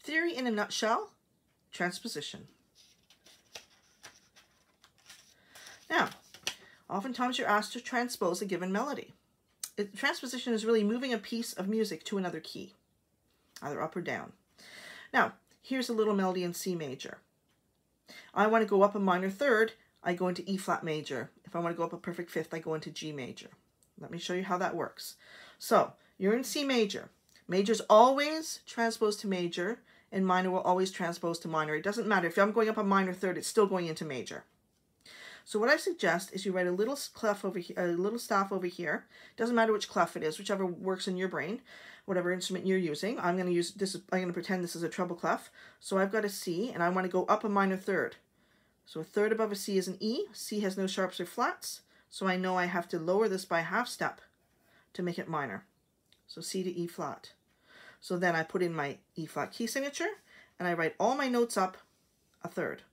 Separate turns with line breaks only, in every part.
Theory in a nutshell, transposition. Now, oftentimes you're asked to transpose a given melody. Transposition is really moving a piece of music to another key, either up or down. Now, here's a little melody in C major. I want to go up a minor third, I go into E flat major. If I want to go up a perfect fifth, I go into G major. Let me show you how that works. So, you're in C major. Major's always transposed to major, and minor will always transpose to minor. It doesn't matter. If I'm going up a minor third, it's still going into major. So what I suggest is you write a little clef over here, a little staff over here. Doesn't matter which clef it is, whichever works in your brain, whatever instrument you're using. I'm going to use this. I'm going to pretend this is a treble clef. So I've got a C, and I want to go up a minor third. So a third above a C is an E. C has no sharps or flats, so I know I have to lower this by a half step to make it minor. So C to E flat. So then I put in my E flat key signature, and I write all my notes up a third.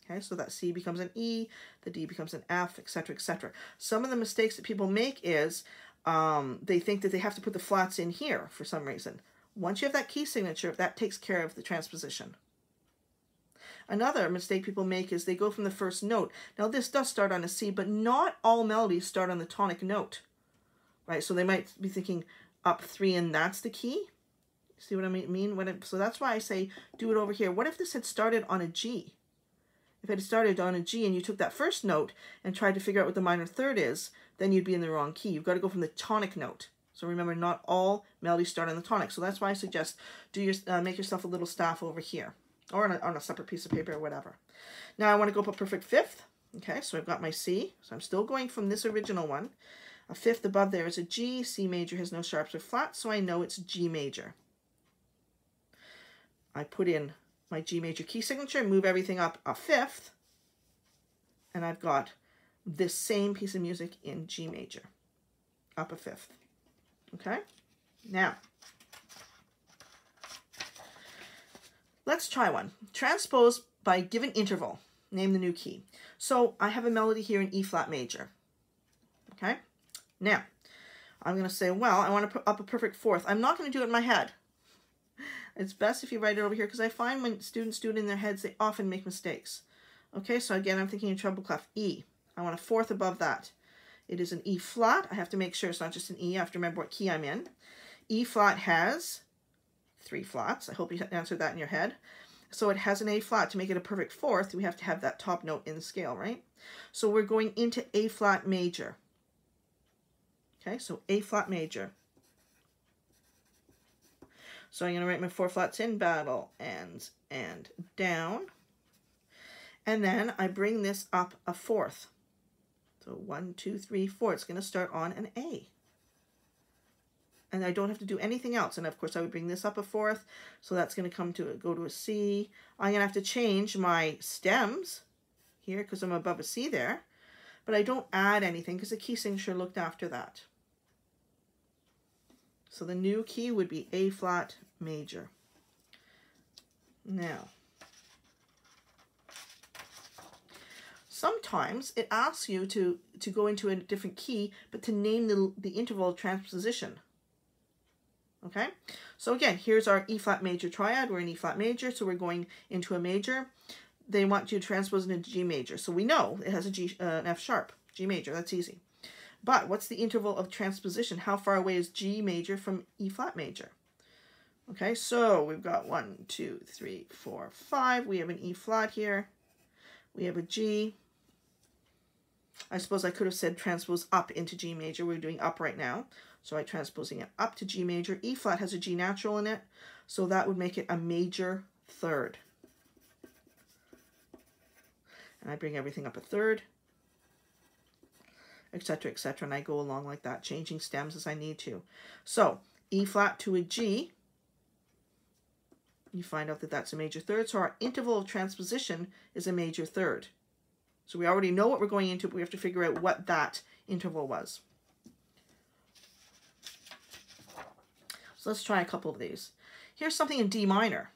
Okay, so that C becomes an E, the D becomes an F, etc., etc. Some of the mistakes that people make is they think that they have to put the flats in here for some reason. Once you have that key signature, that takes care of the transposition. Another mistake people make is they go from the first note. Now this does start on a C, but not all melodies start on the tonic note, right? So they might be thinking up 3 and that's the key. See what I mean? So that's why I say do it over here. What if this had started on a G? If it had started on a G and you took that first note and tried to figure out what the minor third is, then you'd be in the wrong key. You've got to go from the tonic note. So remember, not all melodies start on the tonic. So that's why I suggest make yourself a little staff over here, or on a separate piece of paper or whatever. Now I want to go up a perfect fifth. Okay, so I've got my C. So I'm still going from this original one. A fifth above there is a G. C major has no sharps or flats, so I know it's G major. I put in my G major key signature, move everything up a fifth, and I've got this same piece of music in G major, up a fifth. Okay? Now, let's try one. Transpose by given interval. Name the new key. So I have a melody here in E flat major. Okay? Now, I'm going to say, well, I want to put up a perfect fourth. I'm not going to do it in my head. It's best if you write it over here, because I find when students do it in their heads, they often make mistakes. Okay, so again, I'm thinking in treble clef E. I want a fourth above that. It is an E flat. I have to make sure it's not just an E. I have to remember what key I'm in. E flat has 3 flats. I hope you answered that in your head. So it has an A flat. To make it a perfect fourth, we have to have that top note in the scale, right? So we're going into A flat major. Okay, so A flat major. So I'm going to write my 4 flats in, battle, ends, and down. And then I bring this up a fourth. So 1, 2, 3, 4. It's going to start on an A. And I don't have to do anything else. And of course I would bring this up a fourth. So that's going to go to a C. I'm going to have to change my stems here because I'm above a C there. But I don't add anything because the key signature looked after that. So the new key would be A flat major. Now, sometimes it asks you to go into a different key, but to name the interval of transposition. Okay, so again, here's our E flat major triad. We're in E flat major, so we're going into a major. They want you to transpose into G major. So we know it has an F sharp, G major, that's easy. But what's the interval of transposition? How far away is G major from E flat major? Okay, so we've got 1, 2, 3, 4, 5. We have an E flat here. We have a G. I suppose I could have said transpose up into G major. We're doing up right now. So I'm transposing it up to G major. E flat has a G natural in it. So that would make it a major third. And I bring everything up a third, etc., etc., and I go along like that, changing stems as I need to. So E flat to a G, you find out that that's a major third. So our interval of transposition is a major third. So we already know what we're going into, but we have to figure out what that interval was. So let's try a couple of these. Here's something in D minor.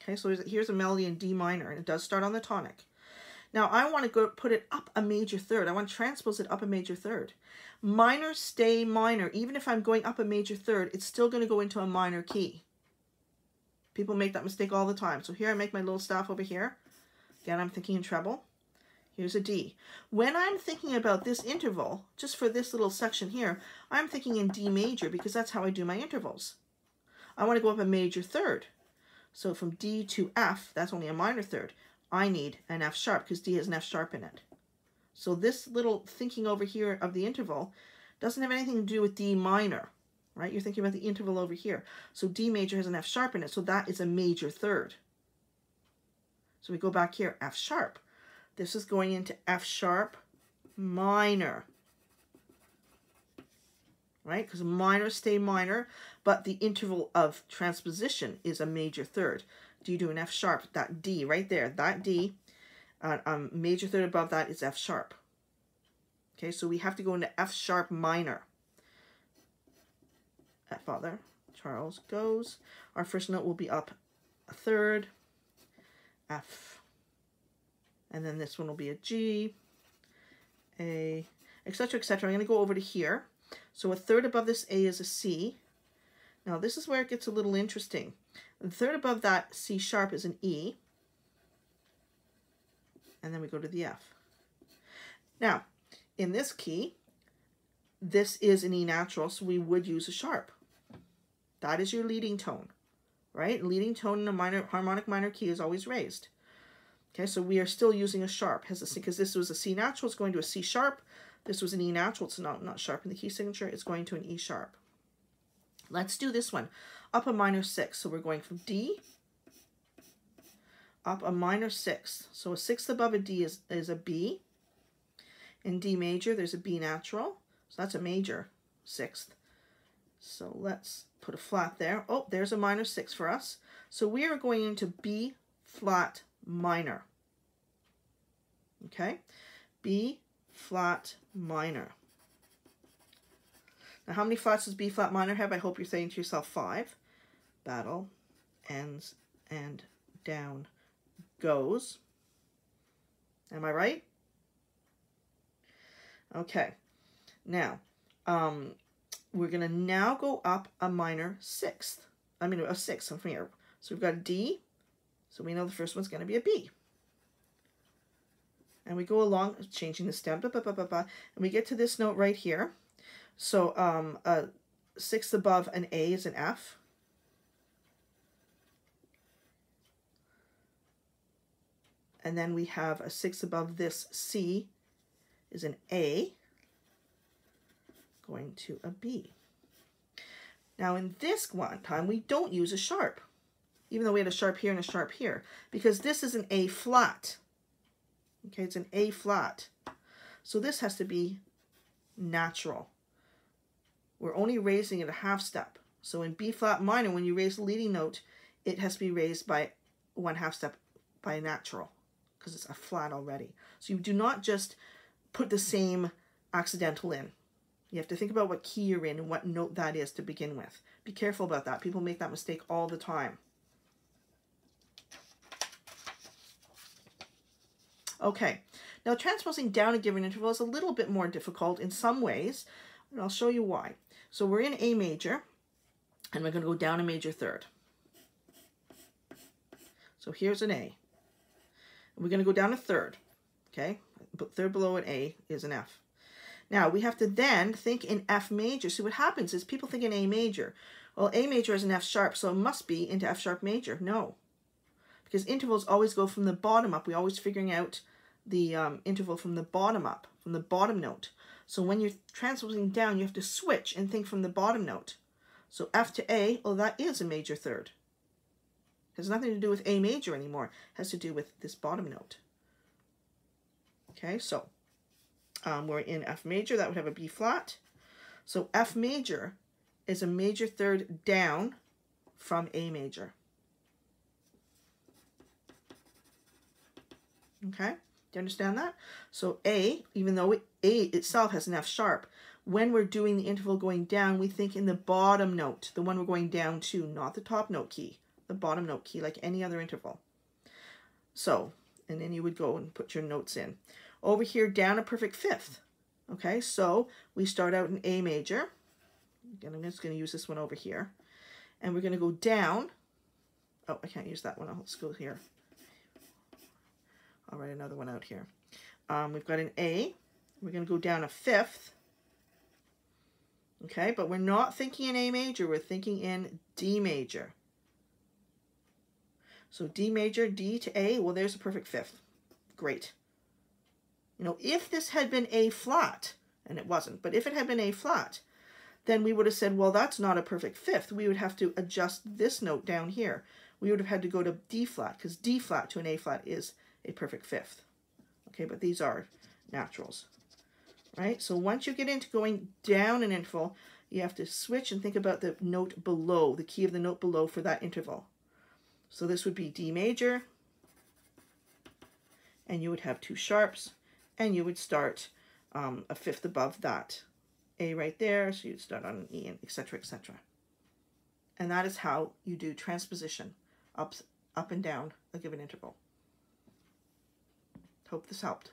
Okay, so here's a melody in D minor, and it does start on the tonic. Now I want to go put it up a major third. I want to transpose it up a major third. Minors stay minor. Even if I'm going up a major third, it's still going to go into a minor key. People make that mistake all the time. So here I make my little staff over here. Again, I'm thinking in treble. Here's a D. When I'm thinking about this interval, just for this little section here, I'm thinking in D major because that's how I do my intervals. I want to go up a major third. So from D to F, that's only a minor third. I need an F sharp because D has an F sharp in it. So this little thinking over here of the interval doesn't have anything to do with D minor, right? You're thinking about the interval over here. So D major has an F sharp in it, so that is a major third. So we go back here, F sharp. This is going into F sharp minor, right? Because minors stay minor, but the interval of transposition is a major third. Do you do an F sharp? That D right there, that D, major third above that is F sharp. Okay, so we have to go into F sharp minor. Father Charles goes. Our first note will be up a third, F. And then this one will be a G, A, etc., etc. I'm going to go over to here. So a third above this A is a C. Now this is where it gets a little interesting. The third above that C sharp is an E. And then we go to the F. Now, in this key, this is an E natural, so we would use a sharp. That is your leading tone, right? Leading tone in a minor harmonic minor key is always raised. Okay, so we are still using a sharp because this was a C natural, it's going to a C sharp. This was an E natural, it's not sharp in the key signature, it's going to an E sharp. Let's do this one. Up a minor 6, so we're going from D, up a minor 6. So a sixth above a D is a B. In D major, there's a B natural, so that's a major sixth. So let's put a flat there. Oh, there's a minor 6 for us. So we are going into B flat minor. Okay, B flat minor. Now, how many flats does B flat minor have? I hope you're saying to yourself 5. Battle ends and down goes. Am I right? Okay. Now, we're going to now go up a minor 6th. I mean, a 6th from here. So we've got a D. So we know the first one's going to be a B. And we go along, changing the stem, and we get to this note right here. So a 6th above an A is an F. And then we have a 6th above this C is an A, going to a B. Now in this one time, we don't use a sharp, even though we had a sharp here and a sharp here, because this is an A flat. Okay, it's an A flat. So this has to be natural. We're only raising it a half step. So in B flat minor, when you raise the leading note, it has to be raised by 1/2 step by natural, because it's a flat already. So you do not just put the same accidental in. You have to think about what key you're in and what note that is to begin with. Be careful about that. People make that mistake all the time. Okay, now transposing down a given interval is a little bit more difficult in some ways, and I'll show you why. So we're in A major, and we're going to go down a major third. So here's an A. We're going to go down a third, okay? Third below an A is an F. Now, we have to then think in F major. See, what happens is people think in A major. Well, A major is an F sharp, so it must be into F sharp major. No, because intervals always go from the bottom up. We're always figuring out the interval from the bottom up, from the bottom note. So when you're transposing down, you have to switch and think from the bottom note. So F to A, well, that is a major third. It has nothing to do with A major anymore. It has to do with this bottom note. Okay, so we're in F major. That would have a B flat. So F major is a major third down from A major. Okay, do you understand that? So A, even though A itself has an F sharp, when we're doing the interval going down, we think in the bottom note, the one we're going down to, not the top note key, the bottom note key, like any other interval. So, and then you would go and put your notes in. Over here, down a perfect fifth. Okay, so we start out in A major. Again, I'm just going to use this one over here. And we're going to go down Oh, I can't use that one. Let's go here. I'll write another one out here. We've got an A. We're going to go down a fifth. Okay, but we're not thinking in A major. We're thinking in D major. So D major, D to A. Well, there's a perfect fifth. Great. You know, if this had been A flat, and it wasn't, but if it had been A flat, then we would have said, well, that's not a perfect fifth. We would have to adjust this note down here. We would have had to go to D flat, because D flat to an A flat is a perfect fifth. Okay, but these are naturals, right? So once you get into going down an interval, you have to switch and think about the note below, the key of the note below for that interval. So this would be D major, and you would have two sharps, and you would start a fifth above that. A right there, so you'd start on an E, and etc., etc. And that is how you do transposition up and down a given interval. Hope this helped.